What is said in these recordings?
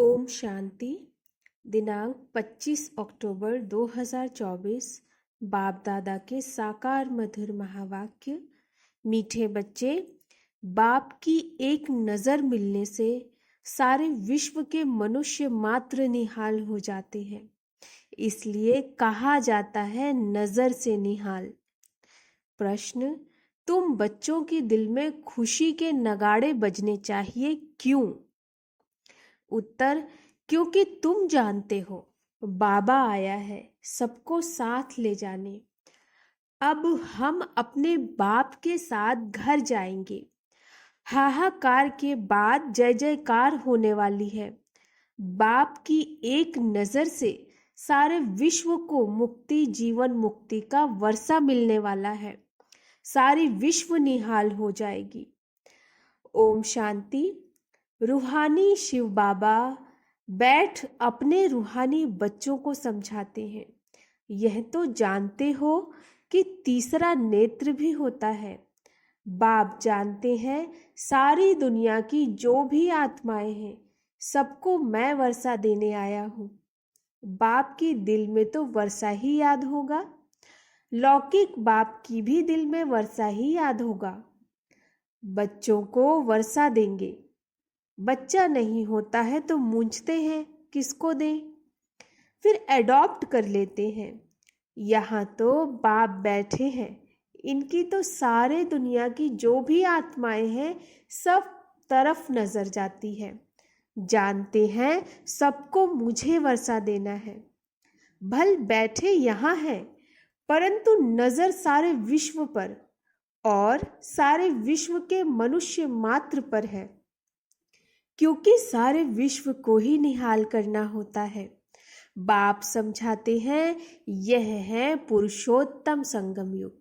ओम शांति। दिनांक 25 अक्टूबर 2024। बाप दादा के साकार मधुर महावाक्य। मीठे बच्चे, बाप की एक नज़र मिलने से सारे विश्व के मनुष्य मात्र निहाल हो जाते हैं। इसलिए कहा जाता है नज़र से निहाल। प्रश्न: तुम बच्चों के दिल में खुशी के नगाड़े बजने चाहिए, क्यों? उत्तर: क्योंकि तुम जानते हो बाबा आया है सबको साथ ले जाने। अब हम अपने बाप के साथ घर जाएंगे। हाहाकार के बाद जय जयकार होने वाली है। बाप की एक नज़र से सारे विश्व को मुक्ति, जीवन मुक्ति का वर्षा मिलने वाला है। सारी विश्व निहाल हो जाएगी। ओम शांति। रूहानी शिव बाबा बैठ अपने रूहानी बच्चों को समझाते हैं। यह तो जानते हो कि तीसरा नेत्र भी होता है। बाप जानते हैं सारी दुनिया की जो भी आत्माएं हैं सबको मैं वर्षा देने आया हूँ। बाप की दिल में तो वर्षा ही याद होगा। लौकिक बाप की भी दिल में वर्षा ही याद होगा। बच्चों को वर्षा देंगे। बच्चा नहीं होता है तो मूंझते हैं किसको दें, फिर एडॉप्ट कर लेते हैं। यहाँ तो बाप बैठे हैं, इनकी तो सारे दुनिया की जो भी आत्माएं हैं सब तरफ नजर जाती है। जानते हैं सबको मुझे वर्षा देना है। भल बैठे यहाँ है परंतु नजर सारे विश्व पर और सारे विश्व के मनुष्य मात्र पर है, क्योंकि सारे विश्व को ही निहाल करना होता है। बाप समझाते हैं यह है पुरुषोत्तम संगम युग।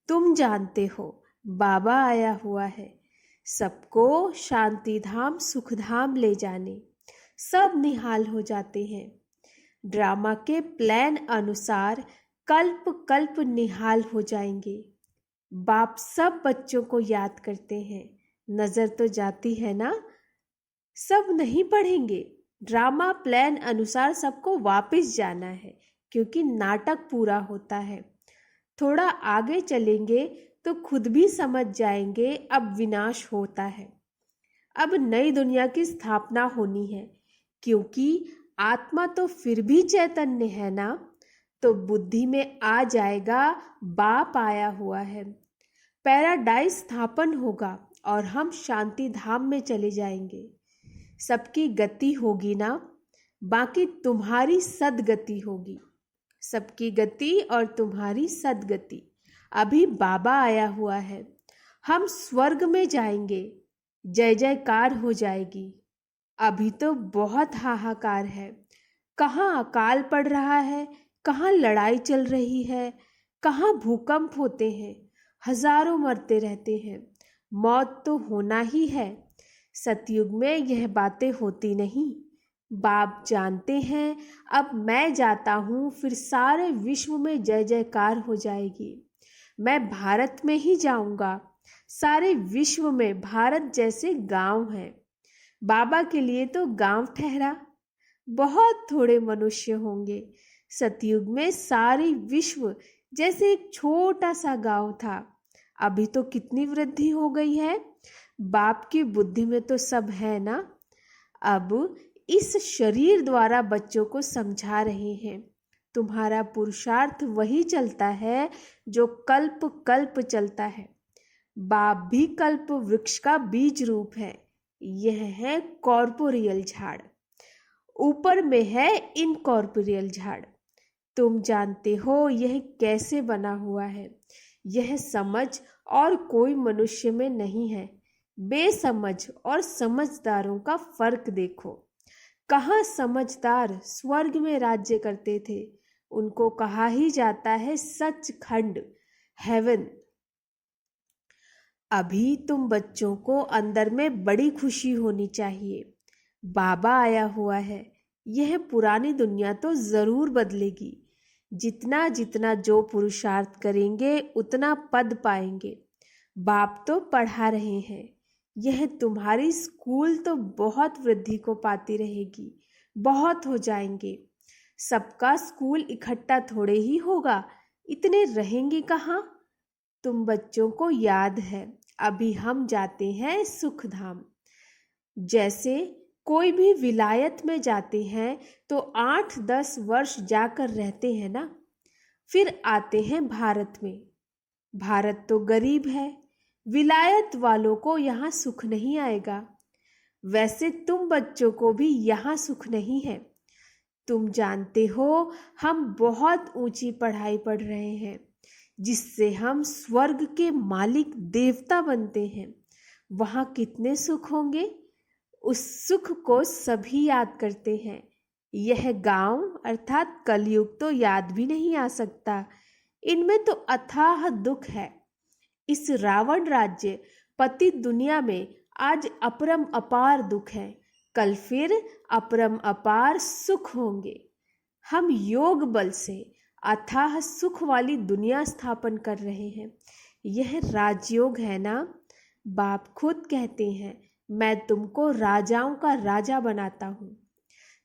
तुम जानते हो बाबा आया हुआ है सबको शांति धाम सुख धाम ले जाने। सब निहाल हो जाते हैं। ड्रामा के प्लान अनुसार कल्प कल्प निहाल हो जाएंगे। बाप सब बच्चों को याद करते हैं। नजर तो जाती है ना। सब नहीं पढ़ेंगे। ड्रामा प्लान अनुसार सबको वापस जाना है, क्योंकि नाटक पूरा होता है। थोड़ा आगे चलेंगे तो खुद भी समझ जाएंगे अब विनाश होता है। अब नई दुनिया की स्थापना होनी है, क्योंकि आत्मा तो फिर भी चैतन्य है ना। तो बुद्धि में आ जाएगा बाप आया हुआ है। पैराडाइज स्थापन होगा और हम शांति धाम में चले जाएंगे। सबकी गति होगी ना, बाकी तुम्हारी सदगति होगी। सबकी गति और तुम्हारी सदगति। अभी बाबा आया हुआ है, हम स्वर्ग में जाएंगे। जय जयकार हो जाएगी। अभी तो बहुत हाहाकार है। कहाँ अकाल पड़ रहा है, कहाँ लड़ाई चल रही है, कहाँ भूकंप होते हैं, हजारों मरते रहते हैं। मौत तो होना ही है। सतयुग में यह बातें होती नहीं। बाप जानते हैं अब मैं जाता हूँ फिर सारे विश्व में जय जयकार हो जाएगी। मैं भारत में ही जाऊंगा। सारे विश्व में भारत जैसे गांव हैं। बाबा के लिए तो गांव ठहरा। बहुत थोड़े मनुष्य होंगे। सतयुग में सारी विश्व जैसे एक छोटा सा गांव था। अभी तो कितनी वृद्धि हो गई है। बाप की बुद्धि में तो सब है ना। अब इस शरीर द्वारा बच्चों को समझा रहे हैं। तुम्हारा पुरुषार्थ वही चलता है जो कल्प कल्प चलता है। बाप भी कल्प वृक्ष का बीज रूप है। यह है कॉर्पोरियल झाड़, ऊपर में है इनकॉर्पोरियल झाड़। तुम जानते हो यह कैसे बना हुआ है। यह समझ और कोई मनुष्य में नहीं है। बेसमझ और समझदारों का फर्क देखो। कहाँ समझदार स्वर्ग में राज्य करते थे। उनको कहा ही जाता है सचखंड, हेवन। अभी तुम बच्चों को अंदर में बड़ी खुशी होनी चाहिए। बाबा आया हुआ है। यह पुरानी दुनिया तो जरूर बदलेगी। जितना जितना जो पुरुषार्थ करेंगे उतना पद पाएंगे। बाप तो पढ़ा रहे हैं। यह तुम्हारी स्कूल तो बहुत वृद्धि को पाती रहेगी, बहुत हो जाएंगे। सबका स्कूल इकट्ठा थोड़े ही होगा, इतने रहेंगे कहाँ। तुम बच्चों को याद है, अभी हम जाते हैं सुखधाम। जैसे कोई भी विलायत में जाते हैं तो 8-10 वर्ष जाकर रहते हैं ना, फिर आते हैं भारत में। भारत तो गरीब है, विलायत वालों को यहाँ सुख नहीं आएगा। वैसे तुम बच्चों को भी यहाँ सुख नहीं है। तुम जानते हो हम बहुत ऊंची पढ़ाई पढ़ रहे हैं, जिससे हम स्वर्ग के मालिक देवता बनते हैं। वहाँ कितने सुख होंगे, उस सुख को सभी याद करते हैं। यह गांव अर्थात कलयुग तो याद भी नहीं आ सकता। इनमें तो अथाह दुख है। इस रावण राज्य पतित दुनिया में आज अपरम अपार दुख है, कल फिर अपरम अपार सुख होंगे। हम योग बल से अथाह सुख वाली दुनिया स्थापन कर रहे हैं। यह राजयोग है ना। बाप खुद कहते हैं, मैं तुमको राजाओं का राजा बनाता हूँ।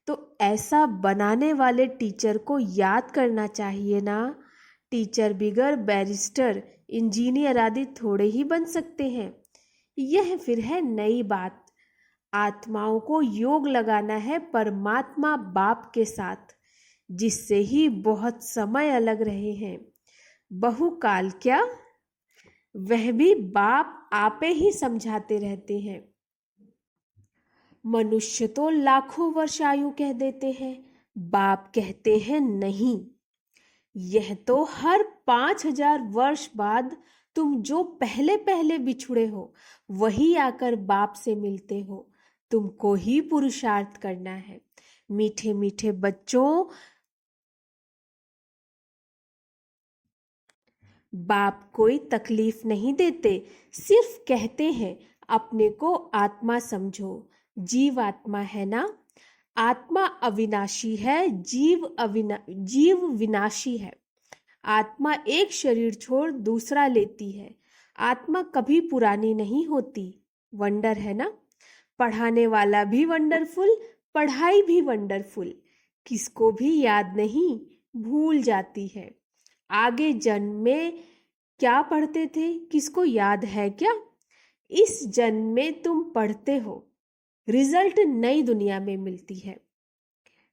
तो ऐसा बनाने वाले टीचर को याद करना चाहिए ना। टीचर बिगर बैरिस्टर, इंजीनियर आदि थोड़े ही बन सकते हैं। यह फिर है नई बात। आत्माओं को योग लगाना है परमात्मा बाप के साथ, जिससे ही बहुत समय अलग रहे हैं। बहुकाल क्या, वह भी बाप आपे ही समझाते रहते हैं। मनुष्य तो लाखों वर्ष आयु कह देते हैं, बाप कहते हैं नहीं। यह तो हर 5,000 वर्ष बाद तुम जो पहले पहले बिछुड़े हो, वही आकर बाप से मिलते हो। तुमको ही पुरुषार्थ करना है। मीठे मीठे बच्चों, बाप कोई तकलीफ नहीं देते, सिर्फ कहते हैं अपने को आत्मा समझो। जीव आत्मा है ना। आत्मा अविनाशी है, जीव विनाशी है। आत्मा एक शरीर छोड़ दूसरा लेती है। आत्मा कभी पुरानी नहीं होती। वंडर है ना। पढ़ाने वाला भी वंडरफुल, पढ़ाई भी वंडरफुल। किसको भी याद नहीं, भूल जाती है। आगे जन्म में क्या पढ़ते थे, किसको याद है क्या? इस जन्म में तुम पढ़ते हो, रिजल्ट नई दुनिया में मिलती है।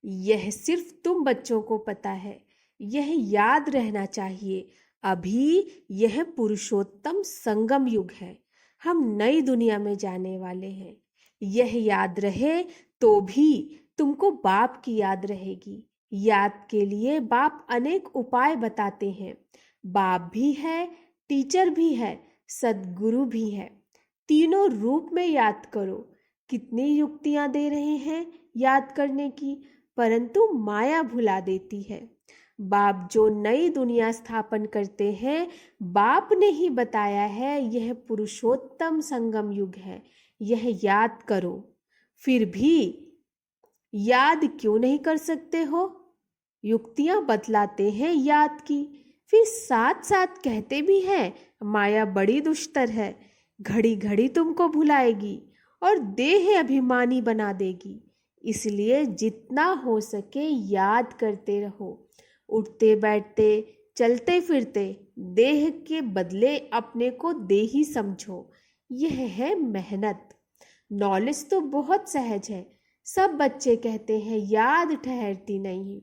यह सिर्फ तुम बच्चों को पता है। यह याद रहना चाहिए, अभी यह पुरुषोत्तम संगम युग है। हम नई दुनिया में जाने वाले हैं। यह याद रहे तो भी तुमको बाप की याद रहेगी। याद के लिए बाप अनेक उपाय बताते हैं। बाप भी है, टीचर भी है, सद्गुरु भी है। तीनों रूप में याद करो। कितनी युक्तियां दे रहे हैं याद करने की, परंतु माया भुला देती है। बाप जो नई दुनिया स्थापन करते हैं, बाप ने ही बताया है यह पुरुषोत्तम संगम युग है। यह याद करो। फिर भी याद क्यों नहीं कर सकते हो? युक्तियां बतलाते हैं याद की, फिर साथ साथ कहते भी हैं माया बड़ी दुष्टर है, घड़ी घड़ी तुमको भुलाएगी और देह अभिमानी बना देगी। इसलिए जितना हो सके याद करते रहो। उठते बैठते चलते फिरते देह के बदले अपने को देही समझो। यह है मेहनत। नॉलेज तो बहुत सहज है। सब बच्चे कहते हैं याद ठहरती नहीं।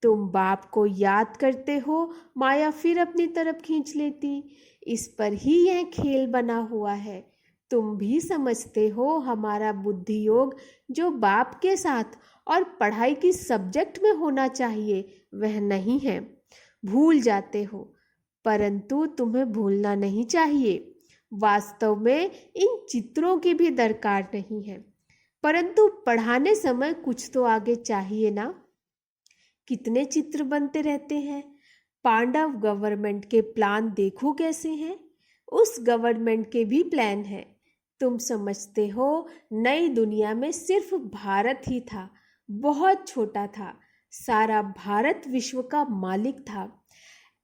तुम बाप को याद करते हो, माया फिर अपनी तरफ खींच लेती। इस पर ही यह खेल बना हुआ है। तुम भी समझते हो हमारा बुद्धि योग जो बाप के साथ और पढ़ाई की सब्जेक्ट में होना चाहिए वह नहीं है। भूल जाते हो, परंतु तुम्हें भूलना नहीं चाहिए। वास्तव में इन चित्रों की भी दरकार नहीं है, परंतु पढ़ाने समय कुछ तो आगे चाहिए ना। कितने चित्र बनते रहते हैं। पांडव गवर्नमेंट के प्लान देखो कैसे हैं। उस गवर्नमेंट के भी प्लान है। तुम समझते हो नई दुनिया में सिर्फ भारत ही था, बहुत छोटा था। सारा भारत विश्व का मालिक था।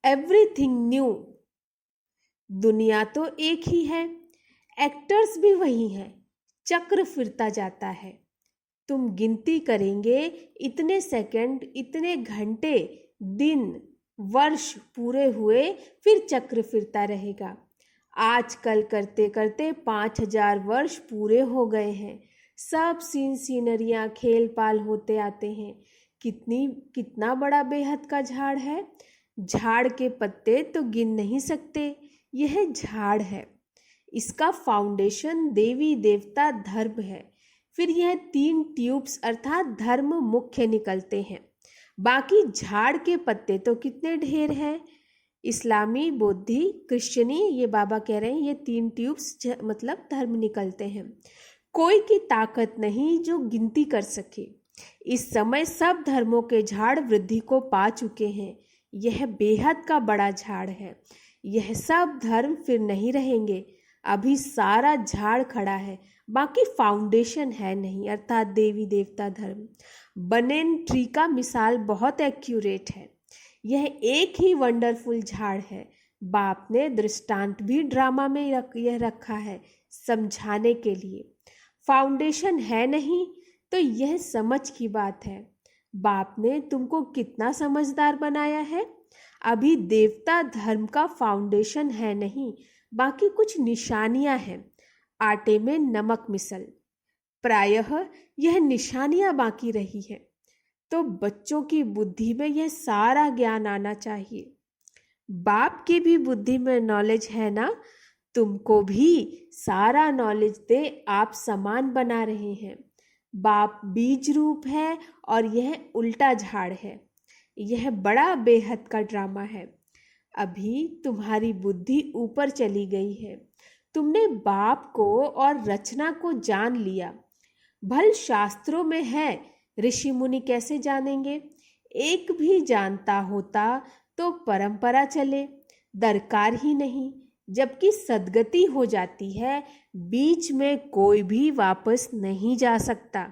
Everything new. दुनिया तो एक ही है। एक्टर्स भी वही हैं। चक्र फिरता जाता है। तुम गिनती करेंगे, इतने सेकंड, इतने घंटे, दिन, वर्ष पूरे हुए, फिर चक्र फिरता रहेगा। आजकल करते करते 5,000 वर्ष पूरे हो गए हैं। सब सीनरियाँ खेल पाल होते आते हैं। कितना बड़ा बेहद का झाड़ है। झाड़ के पत्ते तो गिन नहीं सकते। यह झाड़ है। इसका फाउंडेशन देवी देवता धर्म है। फिर यह 3 ट्यूब्स अर्थात धर्म मुख्य निकलते हैं। बाकी झाड़ के पत्ते तो कितने ढेर हैं। इस्लामी, बौद्धि, क्रिश्चियनी, ये बाबा कह रहे हैं, ये 3 ट्यूब्स मतलब धर्म निकलते हैं। कोई की ताकत नहीं जो गिनती कर सके। इस समय सब धर्मों के झाड़ वृद्धि को पा चुके हैं। यह बेहद का बड़ा झाड़ है। यह सब धर्म फिर नहीं रहेंगे। अभी सारा झाड़ खड़ा है, बाकी फाउंडेशन है नहीं, अर्थात देवी देवता धर्म। बनेन ट्री का मिसाल बहुत एक्यूरेट है। यह एक ही वंडरफुल झाड़ है। बाप ने दृष्टांत भी ड्रामा में यह रखा है समझाने के लिए। फाउंडेशन है नहीं तो यह समझ की बात है। बाप ने तुमको कितना समझदार बनाया है। अभी देवता धर्म का फाउंडेशन है नहीं, बाकी कुछ निशानियां हैं। आटे में नमक मिसल, प्रायः यह निशानियां बाकी रही है। तो बच्चों की बुद्धि में यह सारा ज्ञान आना चाहिए। बाप की भी बुद्धि में नॉलेज है ना, तुमको भी सारा नॉलेज दे। आप समान बना रहे हैं। बाप बीज रूप है और यह उल्टा झाड़ है। यह बड़ा बेहद का ड्रामा है। अभी तुम्हारी बुद्धि ऊपर चली गई है। तुमने बाप को और रचना को जान लिया। भल शास्त्रों में है, ऋषि मुनि कैसे जानेंगे। एक भी जानता होता तो परंपरा चले, दरकार ही नहीं। जबकि सद्गति हो जाती है, बीच में कोई भी वापस नहीं जा सकता।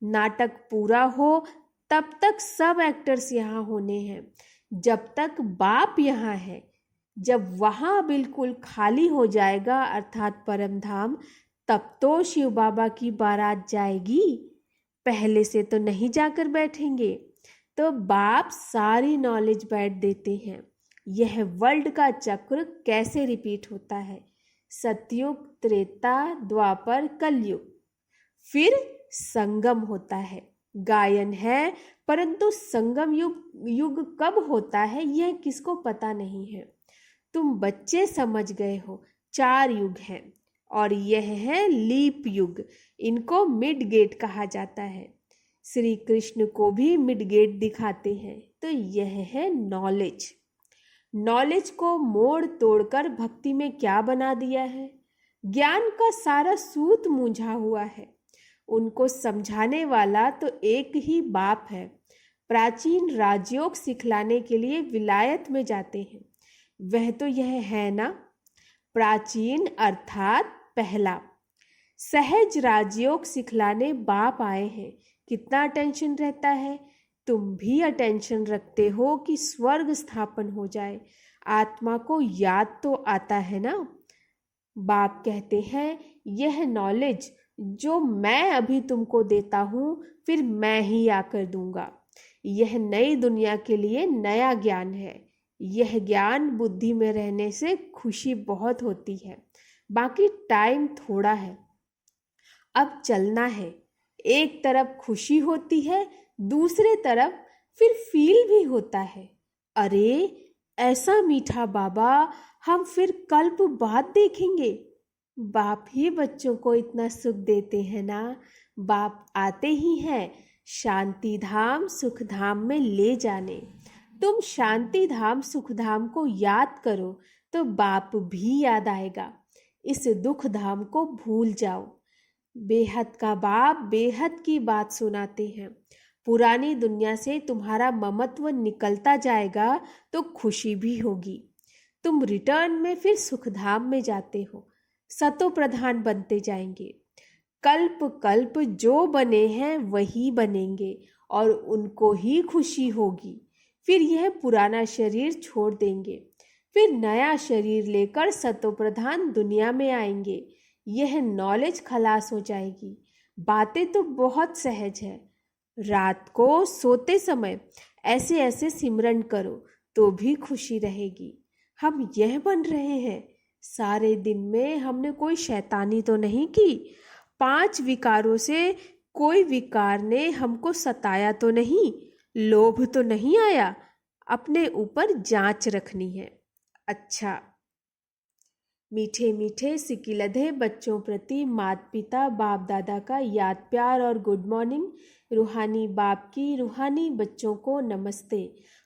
नाटक पूरा हो तब तक सब एक्टर्स यहाँ होने हैं, जब तक बाप यहाँ है। जब वहाँ बिल्कुल खाली हो जाएगा अर्थात परम धाम, तब तो शिव बाबा की बारात जाएगी। पहले से तो नहीं जाकर बैठेंगे। तो बाप सारी नॉलेज बैठ देते हैं। यह वर्ल्ड का चक्र कैसे रिपीट होता है। सतयुग, त्रेता, द्वापर, कलयुग, फिर संगम होता है। गायन है, परंतु संगम युग कब होता है यह किसको पता नहीं है। तुम बच्चे समझ गए हो 4 युग हैं और यह है लीप युग। इनको मिड गेट कहा जाता है। श्री कृष्ण को भी मिड गेट दिखाते हैं। तो यह है नॉलेज। नॉलेज को मोड़ तोड़कर भक्ति में क्या बना दिया है। ज्ञान का सारा सूत मूंझा हुआ है। उनको समझाने वाला तो एक ही बाप है। प्राचीन राजयोग सिखलाने के लिए विलायत में जाते हैं। वह तो यह है ना, प्राचीन अर्थात पहला। सहज राजयोग सिखलाने बाप आए हैं। कितना अटेंशन रहता है। तुम भी अटेंशन रखते हो कि स्वर्ग स्थापन हो जाए। आत्मा को याद तो आता है ना। बाप कहते हैं यह नॉलेज जो मैं अभी तुमको देता हूँ, फिर मैं ही आकर दूंगा। यह नई दुनिया के लिए नया ज्ञान है। यह ज्ञान बुद्धि में रहने से खुशी बहुत होती है। बाकी टाइम थोड़ा है। अब चलना है। एक तरफ खुशी होती है, दूसरे तरफ फिर फील भी होता है। अरे ऐसा मीठा बाबा हम फिर कल्प बाद देखेंगे। बाप ही बच्चों को इतना सुख देते हैं ना। बाप आते ही हैं शांति धाम सुख धाम में ले जाने। तुम शांति धाम सुख धाम को याद करो तो बाप भी याद आएगा। इस दुख धाम को भूल जाओ। बेहद का बाप बेहद की बात सुनाते हैं। पुरानी दुनिया से तुम्हारा ममत्व निकलता जाएगा तो खुशी भी होगी। तुम रिटर्न में फिर सुखधाम में जाते हो, सतो प्रधान बनते जाएंगे। कल्प कल्प जो बने हैं वही बनेंगे और उनको ही खुशी होगी। फिर यह पुराना शरीर छोड़ देंगे, फिर नया शरीर लेकर सतो प्रधान दुनिया में आएंगे। यह नॉलेज खलास हो जाएगी। बातें तो बहुत सहज है। रात को सोते समय ऐसे ऐसे सिमरन करो तो भी खुशी रहेगी। हम यह बन रहे हैं, सारे दिन में हमने कोई शैतानी तो नहीं की, 5 विकारों से कोई विकार ने हमको सताया तो नहीं, लोभ तो नहीं आया। अपने ऊपर जांच रखनी है। अच्छा, मीठे मीठे सिकिलधे बच्चों प्रति माता पिता बाप दादा का याद प्यार और गुड मॉर्निंग। रूहानी बाप की रूहानी बच्चों को नमस्ते।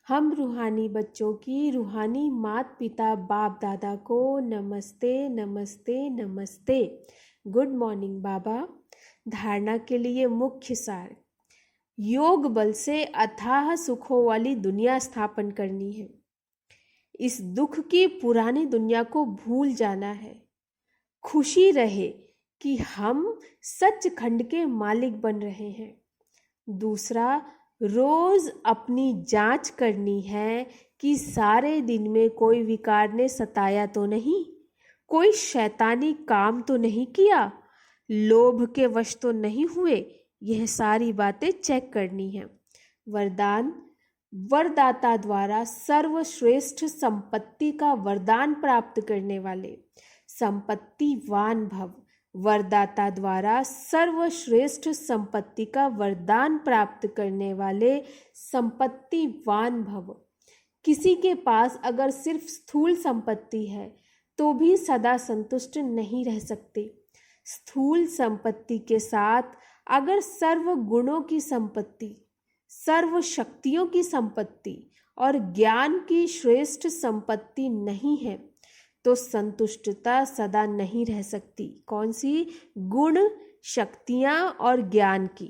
हम रूहानी बच्चों की रूहानी माता पिता बाप दादा को नमस्ते नमस्ते नमस्ते। गुड मॉर्निंग बाबा। धारणा के लिए मुख्य सार, योग बल से अथाह सुखों वाली दुनिया स्थापन करनी है। इस दुख की पुरानी दुनिया को भूल जाना है। खुशी रहे कि हम सचखंड के मालिक बन रहे हैं। दूसरा, रोज अपनी जांच करनी है कि सारे दिन में कोई विकार ने सताया तो नहीं, कोई शैतानी काम तो नहीं किया, लोभ के वश तो नहीं हुए। यह सारी बातें चेक करनी है। वरदान, वरदाता द्वारा सर्वश्रेष्ठ संपत्ति का वरदान प्राप्त करने वाले संपत्तिवान भव। वरदाता द्वारा सर्वश्रेष्ठ संपत्ति का वरदान प्राप्त करने वाले संपत्तिवान भव। किसी के पास अगर सिर्फ स्थूल संपत्ति है तो भी सदा संतुष्ट नहीं रह सकते। स्थूल संपत्ति के साथ अगर सर्व गुणों की संपत्ति, सर्व शक्तियों की संपत्ति और ज्ञान की श्रेष्ठ संपत्ति नहीं है तो संतुष्टता सदा नहीं रह सकती। कौन सी? गुण, शक्तियां और ज्ञान की।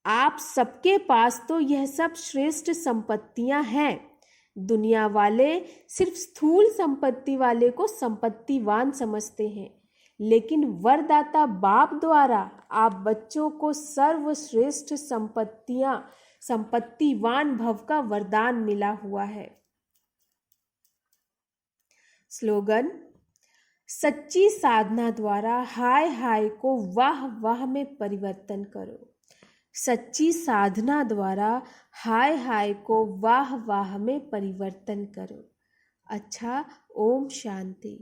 आप सबके पास तो यह सब श्रेष्ठ संपत्तियां हैं। दुनिया वाले सिर्फ स्थूल संपत्ति वाले को संपत्तिवान समझते हैं, लेकिन वरदाता बाप द्वारा आप बच्चों को सर्वश्रेष्ठ संपत्तिवान भव का वरदान मिला हुआ है। स्लोगन, सच्ची साधना द्वारा हाय हाय को वाह वाह में परिवर्तन करो। सच्ची साधना द्वारा हाय हाय को वाह वाह में परिवर्तन करो। अच्छा, ओम शांति।